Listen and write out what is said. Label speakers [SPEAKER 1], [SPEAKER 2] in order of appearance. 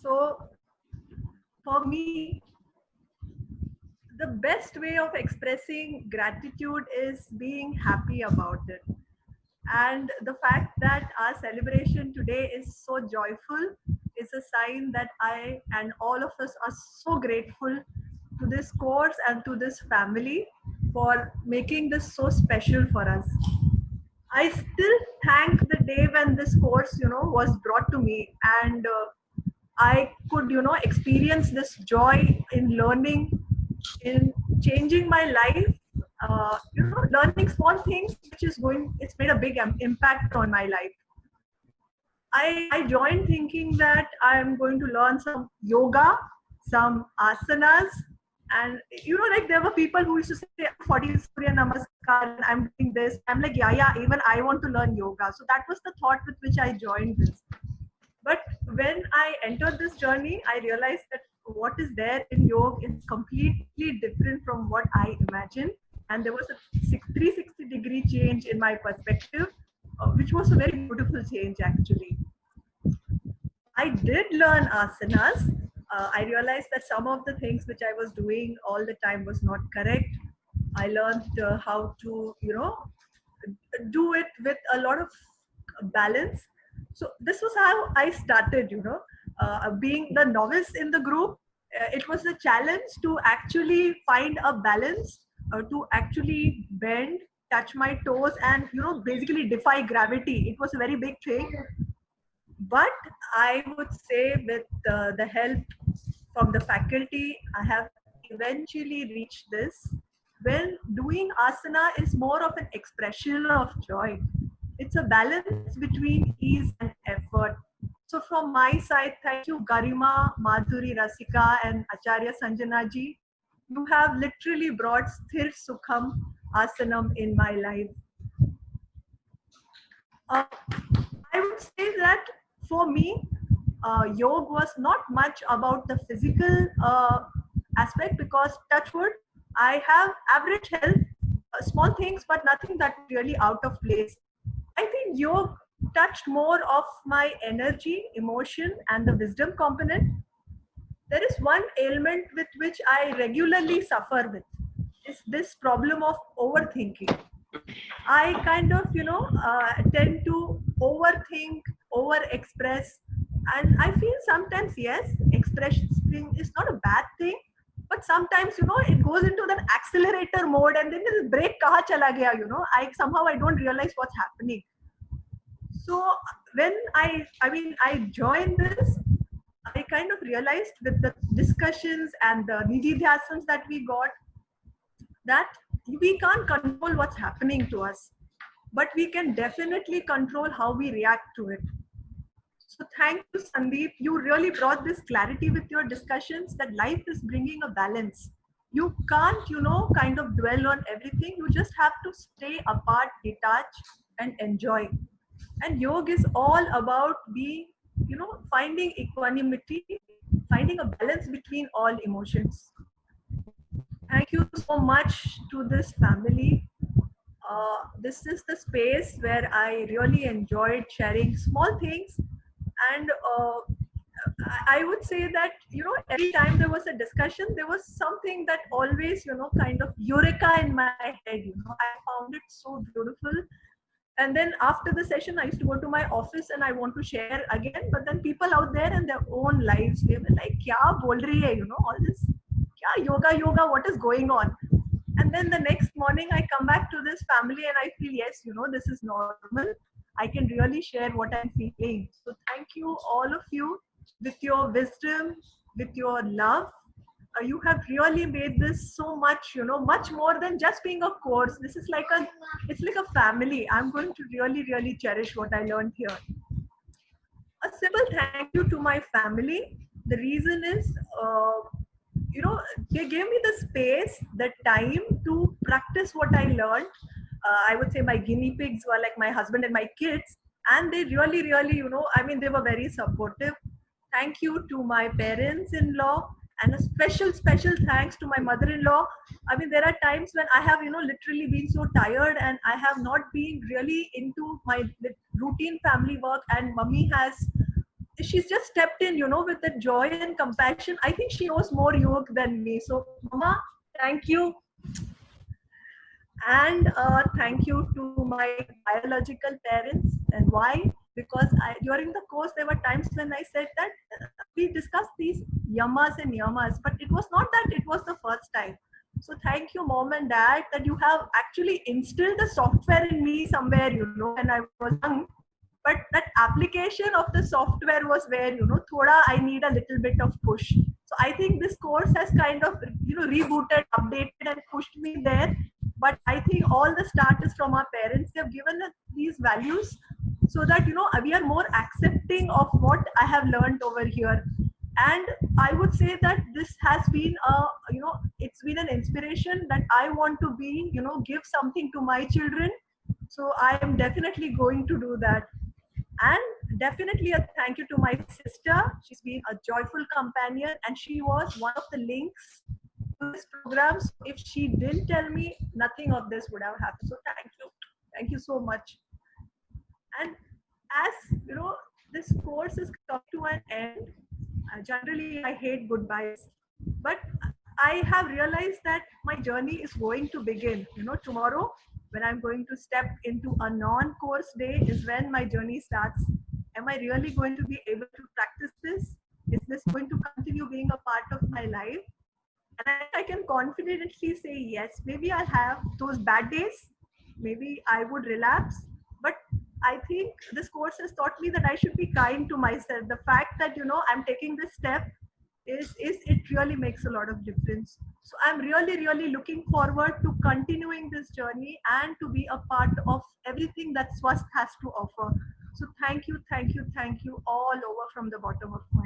[SPEAKER 1] So for me, the best way of expressing gratitude is being happy about it. And the fact that our celebration today is so joyful is a sign that I and all of us are so grateful to this course and to this family for making this so special for us. I still thank the day when this course, was brought to me, and I could, experience this joy in learning, in changing my life. Learning small things, which is going, it's made a big impact on my life. I joined thinking that I am going to learn some yoga, some asanas, and like there were people who used to say 40 Surya Namaskar and I'm doing this. I'm like, yeah, even I want to learn yoga. So that was the thought with which I joined this. But when I entered this journey, I realized that what is there in yoga is completely different from what I imagined. And there was a 360-degree change in my perspective, which was a very beautiful change actually. I did learn asanas. I realized that some of the things which I was doing all the time was not correct. I learned how to, do it with a lot of balance. So this was how I started, being the novice in the group. It was a challenge to actually find a balance, to actually bend, touch my toes, and basically defy gravity. It was a very big thing, but I would say with the help from the faculty, I have eventually reached this. When doing asana is more of an expression of joy. It's a balance between ease and effort. So from my side, thank you Garima, Madhuri Rasika and Acharya Sanjana ji. You have literally brought Sthir Sukham Asanam in my life. Uh, I would say that for me, yoga was not much about the physical aspect because, touch wood, I have average health, small things, but nothing that really out of place. I think yoga touched more of my energy, emotion, and the wisdom component. There is one ailment with which I regularly suffer with. Is this problem of overthinking. I kind of, tend to overthink, over-express, and I feel sometimes, yes, expressing is not a bad thing, but sometimes, it goes into that accelerator mode, and then this brake kaha chala gaya, I don't realize what's happening. So when I joined this, I kind of realized with the discussions and the nidhi dhyasans that we got that we can't control what's happening to us, but we can definitely control how we react to it. So thank you, Sandeep. You really brought this clarity with your discussions that life is bringing a balance. You can't, kind of dwell on everything. You just have to stay apart, detach, and enjoy. And yoga is all about being, finding equanimity, finding a balance between all emotions. Thank you so much to this family. This is the space where I really enjoyed sharing small things. And I would say that, every time there was a discussion, there was something that always, kind of eureka in my head. I found it so beautiful. And then after the session, I used to go to my office and I want to share again. But then people out there in their own lives, they were like, "Kya bol rahi hai?" All this, "Kya yoga, what is going on?" And then the next morning, I come back to this family and I feel, yes, this is normal. I can really share what I'm feeling. So thank you, all of you, with your wisdom, with your love. You have really made this so much, much more than just being a course. This is it's like a family. I'm going to really, really cherish what I learned here. A simple thank you to my family. The reason is, they gave me the space, the time to practice what I learned. I would say my guinea pigs were like my husband and my kids, and they really, really, they were very supportive. Thank you to my parents-in-law, and a special, special thanks to my mother-in-law. There are times when I have, literally been so tired and I have not been really into my routine family work, and mummy has she's just stepped in, with the joy and compassion. I think she knows more yoga than me. So, Mama, thank you. And thank you to my biological parents. And why? Because during the course, there were times when I said that we discussed these yamas and yamas, but it was not that it was the first time. So thank you, mom and dad, that you have actually instilled the software in me somewhere, when I was young. But that application of the software was where, thoda I need a little bit of push. So I think this course has kind of, rebooted, updated, and pushed me there. But I think all the start is from our parents. They have given us these values so that, we are more accepting of what I have learned over here. And I would say that this has been it's been an inspiration that I want to be, give something to my children. So I am definitely going to do that. And definitely a thank you to my sister. She's been a joyful companion, and she was one of the links to this program. So if she didn't tell me, nothing of this would have happened. So thank you so much. And as this course is come to an end. Generally, I hate goodbyes, but I have realized that my journey is going to begin. Tomorrow, when I'm going to step into a non-course day, is when my journey starts. Am I really going to be able to practice this? Is this going to continue being a part of my life? And I can confidently say yes. Maybe I'll have those bad days. Maybe I would relapse. But I think this course has taught me that I should be kind to myself. The fact that I'm taking this step is it really makes a lot of difference. So I'm really looking forward to continuing this journey and to be a part of everything that Swast has to offer. So thank you all over from the bottom of my heart.